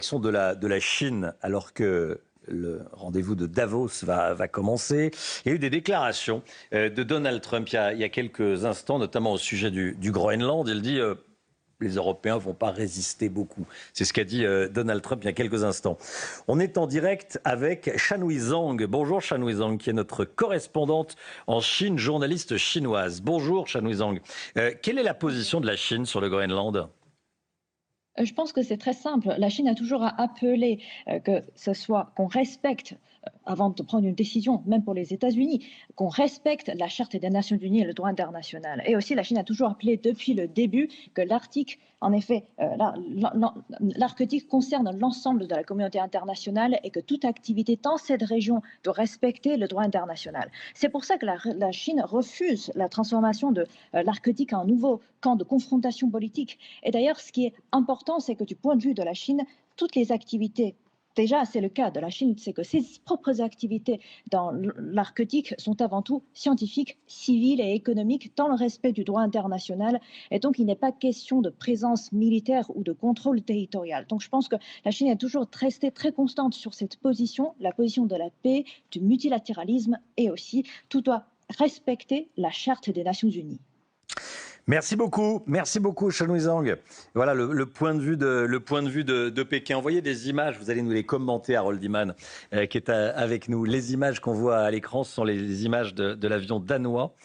De la Chine, alors que le rendez-vous de Davos va commencer. Il y a eu des déclarations de Donald Trump il y a quelques instants, notamment au sujet du Groenland. Il dit les Européens ne vont pas résister beaucoup. C'est ce qu'a dit Donald Trump il y a quelques instants. On est en direct avec Shanhui Zhang. Bonjour Shanhui Zhang, qui est notre correspondante en Chine, journaliste chinoise. Bonjour Shanhui Zhang. Quelle est la position de la Chine sur le Groenland ? Je pense que c'est très simple. La Chine a toujours appelé que ce soit qu'on respecte, avant de prendre une décision, même pour les États-Unis, qu'on respecte la Charte des Nations Unies et le droit international. Et aussi, la Chine a toujours appelé depuis le début que l'Arctique, en effet, l'Arctique concerne l'ensemble de la communauté internationale et que toute activité dans cette région doit respecter le droit international. C'est pour ça que la Chine refuse la transformation de l'Arctique en nouveau camp de confrontation politique. Et d'ailleurs, ce qui est important, c'est que du point de vue de la Chine, toutes les activités, déjà c'est le cas de la Chine, c'est que ses propres activités dans l'Arctique sont avant tout scientifiques, civiles et économiques dans le respect du droit international. Et donc il n'est pas question de présence militaire ou de contrôle territorial. Donc je pense que la Chine est toujours restée très constante sur cette position, la position de la paix, du multilatéralisme et aussi tout doit respecter la Charte des Nations Unies. Merci beaucoup, Shanhui Zhang. Voilà le point de vue de Pékin. Envoyez des images, vous allez nous les commenter, Harold Iman, qui est avec nous. Les images qu'on voit à l'écran, ce sont les images de l'avion danois